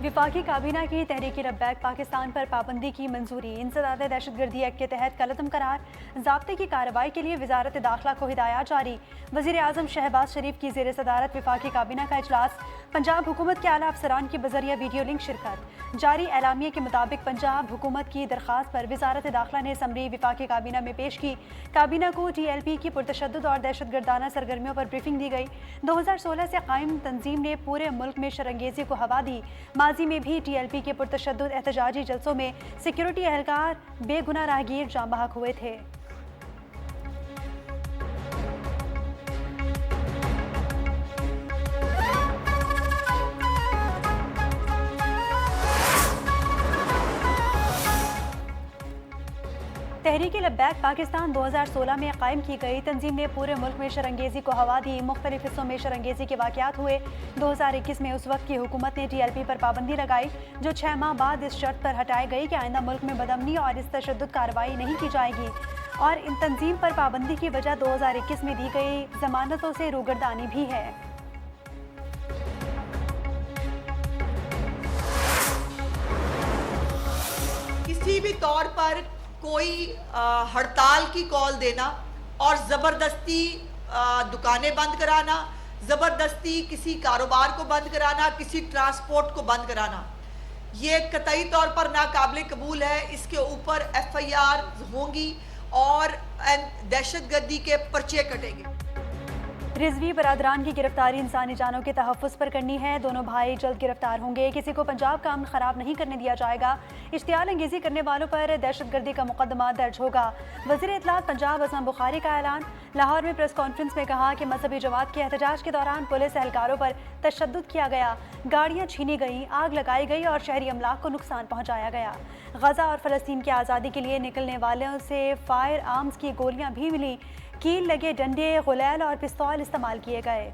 विफाकी काबीना की तहरीक लब्बैक पाकिस्तान पर पाबंदी की मंजूरी। इंसदाद दहशतगर्दी एक्ट के तहत कलअदम करार। ज़ाब्ते की कार्रवाई के लिए वजारत दाखिला को हिदायत जारी। वज़ीर आज़म शहबाज शरीफ की ज़ेर सदारत विफाकी काबीना का इजलास। पंजाब हुकूमत के आला अफसरान की बजरिया वीडियो लिंक शिरकत। जारी एलामिया के मुताबिक पंजाब हुकूमत की दरख्वास्त पर वजारत दाखिला ने समरी विफाकी काबीना में पेश की। काबीना को TLP की पुरतशद्दुद और दहशतगर्दाना सरगर्मियों पर ब्रीफिंग दी गई। 2016 से कायम तंजीम ने पूरे मुल्क में शरंगेजी को हवा दी। माजी में भी TLP के पुरतशद्दुद एहतजाजी जलसों में सिक्योरिटी एहलकार बेगुनाह राहगीर जाम बहक हुए थे। तहरीक लब्बैक पाकिस्तान 2016 में कायम की गई तंजीम ने पूरे मुल्क में शरंगेजी को हवा दी। मुख्तलिफ हिस्सों में शरंगेजी के वाक़यात हुए। 2021 में उस वक्त की हुकूमत ने TLP पर पाबंदी लगाई, जो 6 माह बाद इस शर्त पर हटाई गई कि आइंदा मुल्क में बदअमनी और इस तशद्दुद कार्रवाई नहीं की जाएगी। और इन तंजीम पर पाबंदी की वजह 2021 में दी गई जमानतों से रूगर्दानी भी है। किसी भी तौर पर कोई हड़ताल की कॉल देना और ज़बरदस्ती दुकानें बंद कराना, ज़बरदस्ती किसी कारोबार को बंद कराना, किसी ट्रांसपोर्ट को बंद कराना, ये कतई तौर पर नाकाबिल कबूल है। इसके ऊपर FIR होंगी और दहशतगर्दी के पर्चे कटेंगे। रिजवी बरादरान की गिरफ्तारी इंसानी जानों के तहफ़्फ़ुज़ पर करनी है। दोनों भाई जल्द गिरफ्तार होंगे। किसी को पंजाब का अमन ख़राब नहीं करने दिया जाएगा। इश्तियाल अंगेज़ी करने वालों पर दहशतगर्दी का मुकदमा दर्ज होगा। वज़ीर इत्तलात पंजाब असम बुखारी का ऐलान। लाहौर में प्रेस कॉन्फ्रेंस में कहा कि मजहबी जमात के एहतजाज के दौरान पुलिस एहलकारों पर तशद्दुद किया गया, गाड़ियाँ छीनी गईं, आग लगाई गई और शहरी अमलाक को नुकसान पहुँचाया गया। गजा और फ़लस्तीन की आज़ादी के लिए निकलने वालों से फायर आर्म्स की गोलियाँ भी मिली। कील लगे डंडे, गुलैल और पिस्तौल इस्तेमाल किए गए।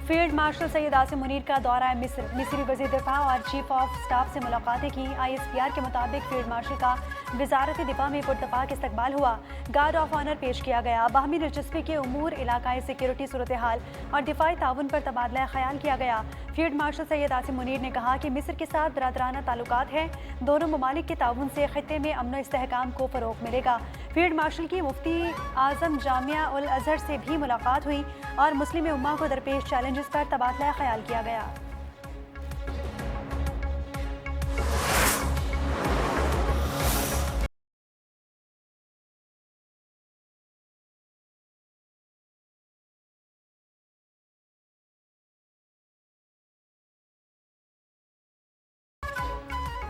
फील्ड मार्शल सैयद आसिम मुनीर का दौरा मिस्र। मिस्री वज़ीर दिफा और चीफ ऑफ स्टाफ से मुलाकातें की। ISPR के मुताबिक फील्ड मार्शल का वजारत दिफा में पुरतपाक इस्तकबाल हुआ। गार्ड ऑफ ऑनर पेश किया गया। बाहमी दिलचस्पी के उमूर, इलाकाई सिक्योरिटी सूरत हाल और दिफाई ताउन पर तबादला ख्याल किया गया। फील्ड मार्शल सैयद आसिम मुनीर ने कहा कि मिस्र के साथ बरादराना ताल्लुकात हैं। दोनों ममालिक के ताउन से खित्ते में अमन इस्तेहकाम को फ़रोग़ मिलेगा। फील्ड मार्शल की मुफ्ती आज़म जामिया उल अज़हर से भी मुलाकात हुई और मुस्लिम उम्मा को दरपेश चैलेंजेस पर तबादला ख्याल किया गया।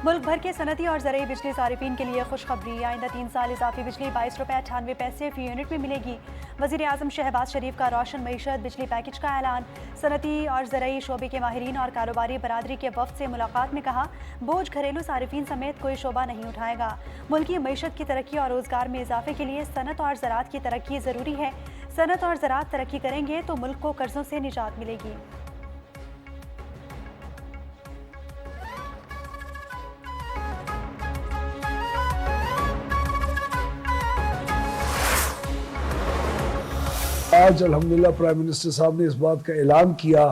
मुल्क भर के सनती और ज़रई बिजली सारिफीन के लिए खुशखबरी। आइंदा 3 साल इजाफी बिजली 22 रुपये 98 पैसे फी यूनिट में मिलेगी। वज़ीर आज़म शहबाज शरीफ का रोशन मईशत बिजली पैकेज का ऐलान। सनती और ज़रई शोबे के माहिरीन और कारोबारी बरादरी के वफ़द से मुलाकात में कहा, बोझ घरेलू सारिफीन समेत कोई शोबा नहीं उठाएगा। मुल्की मईशत की तरक्की और रोज़गार में इजाफे के लिए सनत और ज़राअत की तरक्की ज़रूरी है। सनत और ज़राअत तरक्की करेंगे तो मुल्क को कर्ज़ों से निजात मिलेगी। आज अल्हम्दुलिल्लाह प्राइम मिनिस्टर साहब ने इस बात का ऐलान किया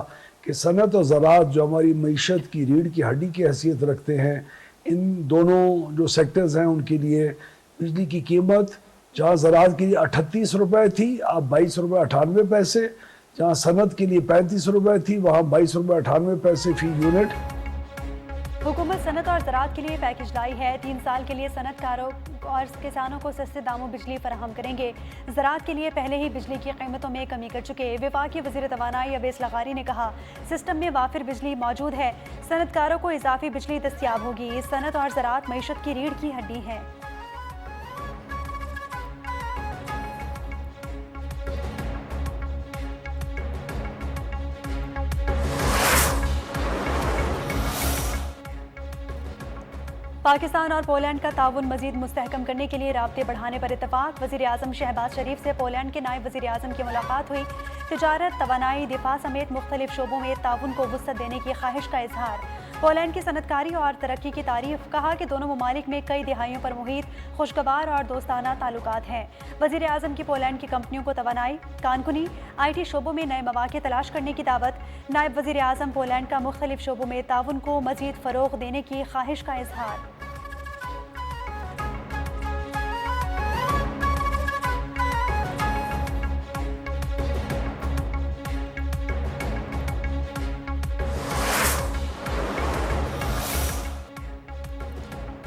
कि सनत और ज़राअत जो हमारी मईशत की रीढ़ की हड्डी की हैसियत रखते हैं, इन दोनों जो सेक्टर्स हैं उनके लिए बिजली की कीमत जहाँ ज़राअत के लिए 38 रुपये थी, अब 22 रुपये 98 पैसे। जहाँ सनत के लिए 35 रुपये थी, वहाँ 22 रुपये 98 पैसे फी यूनिट। हुकूमत सनत और ज़राअत के लिए पैकेज लाई है। 3 साल के लिए सनतकारों और किसानों को सस्ते दामों बिजली फराहम करेंगे। ज़राअत के लिए पहले ही बिजली की कीमतों में कमी कर चुके वफाकी वज़ीर तवानाई अवैस लगारी ने कहा, सिस्टम में वाफिर बिजली मौजूद है। सनतकारों को इजाफी बिजली दस्तियाब होगी। सनत और ज़राअत मईशत की रीढ़ की हड्डी है। पाकिस्तान और पोलैंड का ताउन मजीद मुस्तहकम करने के लिए राब्ते बढ़ाने पर इत्तफाक। वज़ीर आज़म शहबाज शरीफ से पोलैंड के नायब वज़ीर आज़म की मुलाकात हुई। तिजारत, तवानाई, दिफा समेत मुख्तलिफ शोबों में ताउन को वुसअत देने की ख्वाहिश का इजहार। पोलैंड की सनतकारी और तरक्की की तारीफ। कहा कि दोनों ममालिक में कई दिहाइयों पर मुहित खुशगवार और दोस्ताना ताल्लुकात हैं। वज़ीर आज़म की पोलैंड की कंपनियों को तवानाई, कानकुनी, IT शोबों में नए मौके तलाश करने की दावत। नायब वज़ीर आज़म पोलैंड का मुख्तलिफ शोबों में ताउन को मजीद फ़रोग़ देने की ख्वाहिश का इजहार।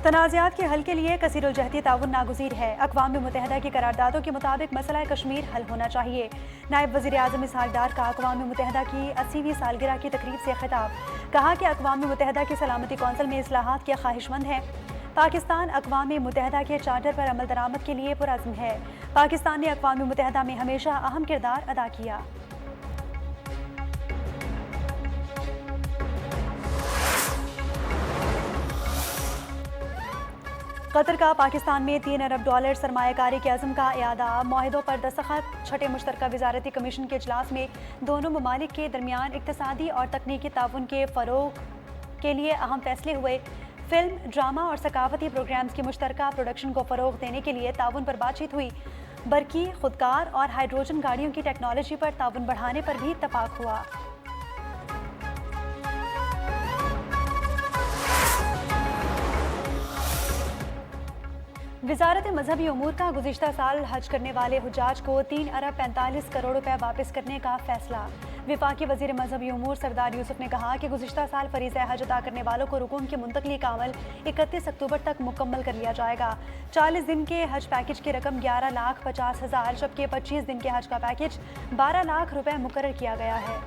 तनाज़ात के हल के लिए कसीरुलजहती ताउन नागुज़ीर है। अक़वाम मुत्तहिदा की करारदादों के मुताबिक मसला कश्मीर हल होना चाहिए। नायब वज़ीर आज़म इसहाक़ डार का अक़वाम मुत्तहिदा की 80वीं सालगिरह की तकरीब से खिताब। कहा कि अक़वाम मुत्तहिदा की सलामती कौंसिल में इस्लाहात के ख्वाहिशमंद है। पाकिस्तान अक़वाम मुत्तहिदा के चार्टर पर अमल दरामद के लिए पुरअज़्म है। पाकिस्तान ने अक़वाम मुत्तहिदा में हमेशा अहम किरदार अदा किया। कतर का पाकिस्तान में $3 अरब सरमायाकारी के अज़म का इयादा। मुआहिदों पर दस्तखत। छठे मुश्तरका वज़ारती कमीशन के इजलास में दोनों ममालिक के दरमियान इक़्तिसादी और तकनीकी ताउन के फ़रोग़ के लिए अहम फैसले हुए। फिल्म, ड्रामा और सकाफती प्रोग्राम्स की मुश्तरका प्रोडक्शन को फ़रोग़ देने के लिए ताउन पर बातचीत हुई। बरकी, खुदकार और हाइड्रोजन गाड़ियों की टेक्नोलॉजी पर ताउन बढ़ाने पर भी इत्तफ़ाक़ हुआ। वज़ारत मजहबी उमूर का गुज़िश्ता साल हज करने वाले हुज्जाज को 3 अरब 45 करोड़ रुपए वापस करने का फैसला। वफाकी वज़ीर मजहबी उमूर सरदार यूसुफ ने कहा कि गुज़िश्ता साल फ़रीज़ा हज अदा करने वालों को रुकून की मुंतकली का अमल 31 अक्टूबर तक मुकम्मल कर लिया जाएगा। 40 दिन के हज पैकेज की रकम 11,50,000 जबकि 25 दिन के हज का पैकेज 12 लाख रुपए मुकर्रर किया गया है।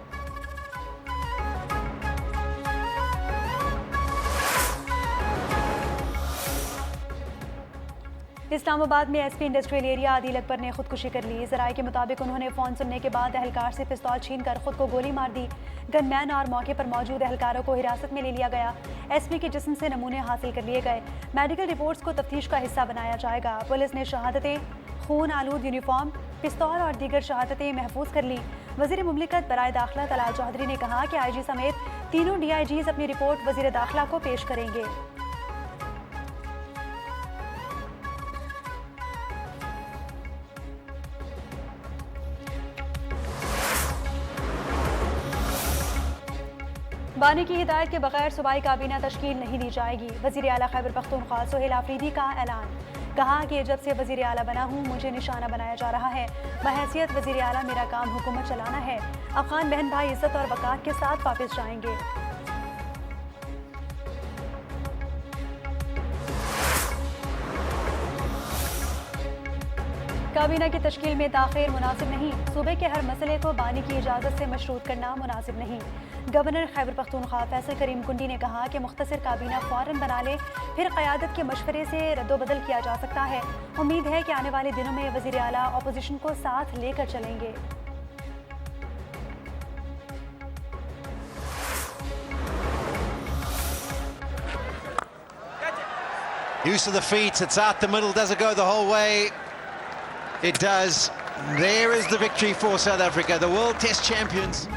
इस्लामाबाद में SP industrial area Adil Akbar ने खुदकुशी कर ली। ज़राए के मुताबिक उन्होंने फ़ोन सुनने के बाद अहलकार से पिस्तौल छीनकर खुद को गोली मार दी। गनमैन और मौके पर मौजूद अहलकारों को हिरासत में ले लिया गया। SP के जिस्म से नमूने हासिल कर लिए गए। मेडिकल रिपोर्ट्स को तफ्तीश का हिस्सा बनाया जाएगा। पुलिस ने शहादतें, खून आलूद यूनिफॉर्म, पिस्तौल और दीगर शहादतें महफूज कर ली। वज़ीर मुमलिकत बराए दाखिला तलाल चौधरी ने कहा कि IG समेत तीनों DIGs अपनी रिपोर्ट वज़ीर दाखिला को पेश करेंगे। बानी की हिदायत के बगैर सूबाई काबीना तश्कील नहीं दी जाएगी। वज़ीर आला खैबर पख्तूनख्वा सोहेल आफरीदी का ऐलान। कहा कि जब से वज़ीर आला बना हूँ मुझे निशाना बनाया जा रहा है। बहैसियत वज़ीर आला मेरा काम हुकूमत चलाना है। अफ़गान बहन भाई इज़्ज़त और वक़ार के साथ वापस जाएंगे। काबीना की तश्कील में ताख़ीर मुनासिब नहीं। सूबे के हर मसले को बानी की इजाज़त से मशरूत करना मुनासिब नहीं। गवर्नर खैबर पख्तूनख्वा फैसल करीम कुंडी ने कहा कि मुख्तसर काबीना फ़ौरन बना ले, फिर क़यादत के मशवरे से रद्दोबदल किया जा सकता है। उम्मीद है कि आने वाले दिनों में वज़ीर आला अपोजिशन को साथ लेकर चलेंगे। Use of the feet, it's out the middle, does it go the whole way? It does. There is the victory for South Africa, the World Test champions.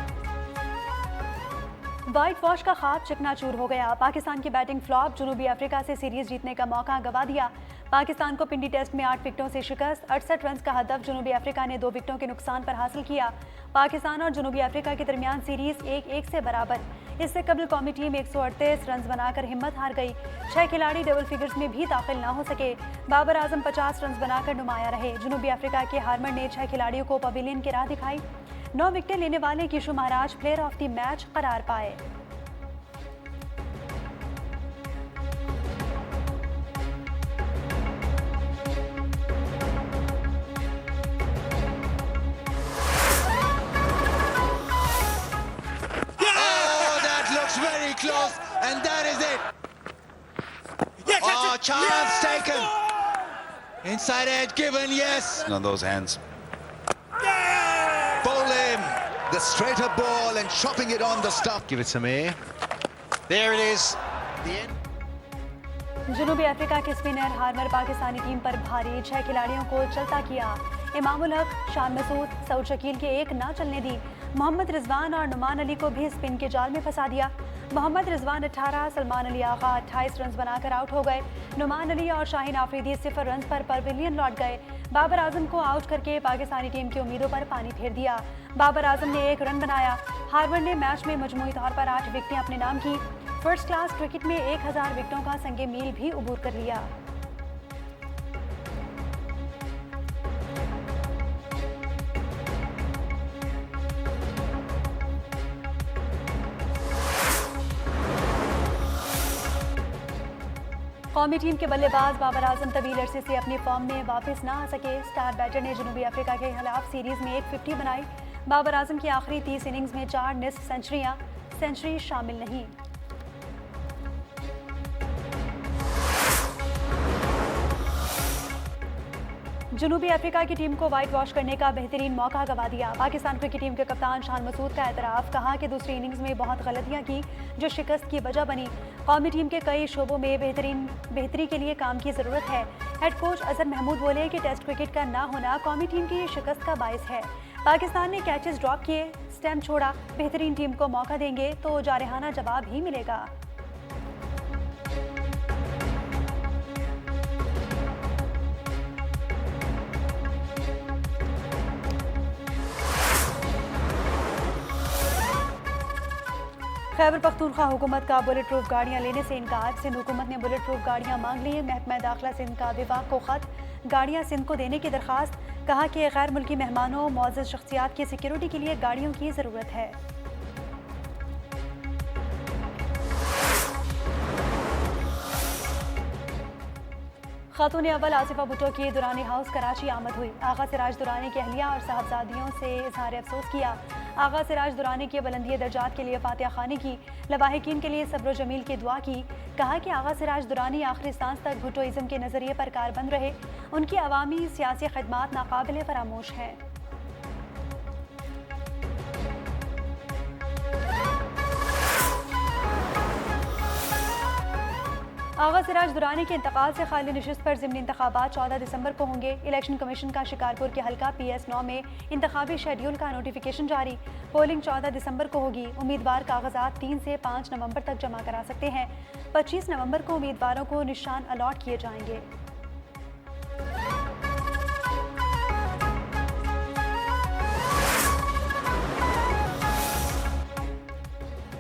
White wash का ख्वाब चकनाचूर हो गया। पाकिस्तान की बैटिंग फ्लॉप, जनूबी Africa से series जीतने का मौका गंवा दिया। पाकिस्तान को पिंडी टेस्ट में 8 विकेटों से शिकस्त। 68 रन का हदफ जनूबी अफ्रीका ने 2 विकेटों के नुकसान पर हासिल किया। पाकिस्तान और जनूबी अफ्रीका के दरमियान सीरीज 1-1 से बराबर। इससे कबल कौमी टीम 138 रन बनाकर हिम्मत हार गई। 6 खिलाड़ी डबल फिगर्स में भी दाखिल ना हो सके। बाबर आजम 50 रन बनाकर नुमाया रहे। जनूबी अफ्रीका के हार्मर ने 6 खिलाड़ियों को पवेलियन की राह दिखाई। 9 विकेटें लेने वाले किशु महाराज प्लेयर ऑफ द मैच करार पाए। Close, and that is it. Oh, chance taken. Inside edge given, yes. On those hands. Bowl him. The straighter ball and chopping it on the stump. Give it some air. There it is. The end. जनूबी Africa के spinner Harmer Pakistani team पर भारी, 6 खिलाड़ियों को चलता किया। इमामुल हक, शान मसूद, सऊद शकील के एक ना चलने दी। मोहम्मद रिजवान और नुमान अली को भी स्पिन के जाल में फंसा दिया। मोहम्मद रिजवान 18, सलमान अली आगा 28 रन बनाकर आउट हो गए। नुमान अली और शाहीन आफरीदी 0 रन पर पवेलियन लौट गए। बाबर आजम को आउट करके पाकिस्तानी टीम की उम्मीदों पर पानी फेर दिया। बाबर आजम ने 1 रन बनाया। हार्मर ने मैच में मजमूई तौर पर 8 विकेटें अपने नाम की। फर्स्ट क्लास क्रिकेट में 1000 विकेटों का संगे मील भी उबूर कर लिया। कौमी टीम के बल्लेबाज बाबर आजम तवील अरसे से अपनी फॉर्म में वापस ना आ सके। स्टार बैटर ने जनूबी अफ्रीका के खिलाफ सीरीज में 150 बनाई। बाबर आजम की आखिरी 30 इनिंग्स में 4 निस्फ सेंचुरी शामिल नहीं। जनूबी अफ्रीका की टीम को वाइट वॉश करने का बेहतरीन मौका गंवा दिया। पाकिस्तान क्रिकेट टीम के कप्तान शान मसूद का एतराफ़, कहा कि दूसरी इनिंग्स में बहुत गलतियां की जो शिकस्त की वजह बनी। कौमी टीम के कई शोबों में बेहतरी के लिए काम की ज़रूरत है। हेड कोच अजहर महमूद बोले कि टेस्ट क्रिकेट का ना होना कौमी टीम की शिकस्त का बायस है। पाकिस्तान ने कैचेस ड्रॉप किए, स्टैम्प छोड़ा। बेहतरीन टीम को मौका देंगे तो जारहाना जवाब ही मिलेगा। खैबर पख्तूनख्वा हुकूमत का बुलेट प्रूफ गाड़ियां लेने से इनकार। सिंध हुकूमत ने बुलेट प्रूफ गाड़ियां मांग ली है। महकमा दाखिला सिंध का विभाग को खत, गाड़ियां सिंध को देने की दरख्वास्त। कहा कि गैर मुल्की मेहमानों, मुअज़्ज़ज़ शख्सियात की सिक्योरिटी के लिए गाड़ियों की ज़रूरत है। खातून अव्वल आसिफा भुट्टो की दुरानी हाउस कराची आमद हुई। आगा सिराज दुरानी की अहलिया और साहबजादियों से इजहार अफसोस किया। आगा सिराज दुरानी की बुलंदी दर्जात के लिए फातिहा खानी की, लवाहिकीन के लिए सब्र जमील की दुआ की। कहा कि आगा सिराज दुरानी आखिरी सांस तक भुट्टोइज़्म के नज़रिए पर कारबंद रहे। उनकी अवामी सियासी खदमात नाकाबिले फरामोश हैं। आगा सिराज दुरानी के इंतकाल से खाली नशिस्त पर ज़िमनी इंतखाबात 14 दिसंबर को होंगे। इलेक्शन कमीशन का शिकारपुर के हल्का PS9 में इंतखाबी शेड्यूल का नोटिफिकेशन जारी। पोलिंग 14 दिसंबर को होगी। उम्मीदवार कागजात 3 से 5 नवंबर तक जमा करा सकते हैं। 25 नवंबर को उम्मीदवारों को निशान अलॉट किए जाएंगे।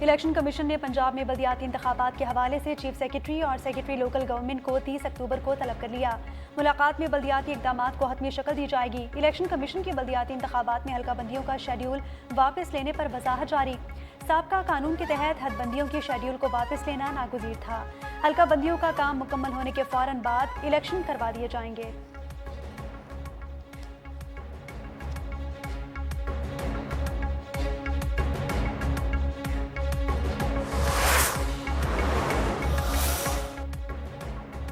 इलेक्शन कमीशन ने पंजाब में बल्दियाती इंतखाबात के हवाले से चीफ सेक्रेटरी और सेक्रेटरी लोकल गवर्नमेंट को 30 अक्टूबर को तलब कर लिया। मुलाकात में बल्दियाती इकदामात को हतमी शक्ल दी जाएगी। इलेक्शन कमीशन के बल्दियाती इंतखाबात में हल्काबंदियों का शेड्यूल वापस लेने पर वजाहत जारी। साबका कानून के तहत हदबंदियों के शेड्यूल को वापस लेना नागुज़ीर था। हल्काबंदियों का काम मुकम्मल होने के फौरन बाद इलेक्शन करवा दिए जाएंगे।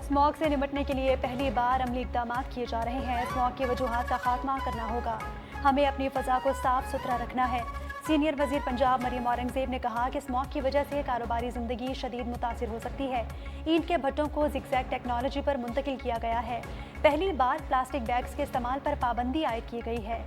स्मॉग से निपटने के लिए पहली बार अमली इक़दाम किए जा रहे हैं। स्मॉग की वजूहात का खात्मा करना होगा। हमें अपनी फ़ज़ा को साफ सुथरा रखना है। सीनियर वज़ीर पंजाब मरीम औरंगज़ेब ने कहा कि स्मॉग की वजह से कारोबारी ज़िंदगी शदीद मुतासिर हो सकती है। ईंट के भट्टों को ज़िगज़ैग टेक्नोलॉजी पर मुंतकिल किया गया है। पहली बार प्लास्टिक बैग्स के इस्तेमाल पर पाबंदी आयद की गई है।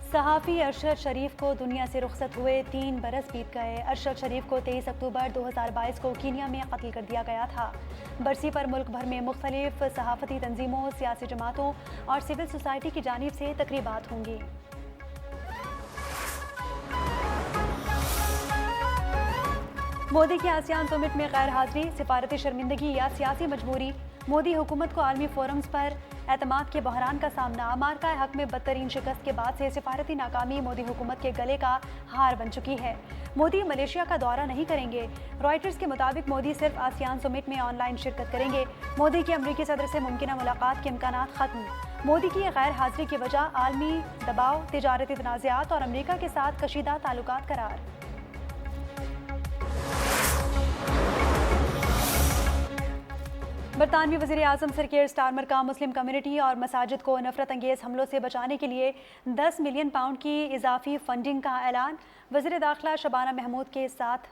सहाफ़ी अरशद शरीफ को दुनिया से रुखसत हुए 3 बरस बीत गए। अरशद शरीफ को 23 अक्टूबर 2022 को कीनिया में कत्ल कर दिया गया था। बरसी पर मुल्क भर में मुख्तलिफ सहाफ़ती तंजीमों, सियासी जमातों और सिविल सोसाइटी की जानिब से तकरीबात होंगी। मोदी की आसियान समिट में गैर हाजिरी, सिफारती शर्मिंदगी या सियासी मजबूरी। मोदी हुकूमत को आलमी फोरम्स पर एतमाद के बहरान का सामना। मार्का हक में बदतरीन शिकस्त के बाद से सिफारती नाकामी मोदी हुकूमत के गले का हार बन चुकी है। मोदी मलेशिया का दौरा नहीं करेंगे। रॉयटर्स के मुताबिक मोदी सिर्फ आसियान समिट में ऑनलाइन शिरकत करेंगे। मोदी की अमरीकी सदर से मुमकिन मुलाकात के इम्कानात खत्म। मोदी की गैर हाजिरी की वजह आलमी दबाव, तिजारती तनाज़ात और अमरीका के साथ कशीदा ताल्लुकात करार। बरतानवी वज़ीर आज़म सर केयर स्टारमर का मुस्लिम कम्युनिटी और मसाजिद को नफरत अंगेज़ हमलों से बचाने के लिए 10 मिलियन पाउंड की इजाफी फंडिंग का ऐलान। वज़ीर दाखिला शबाना महमूद के साथ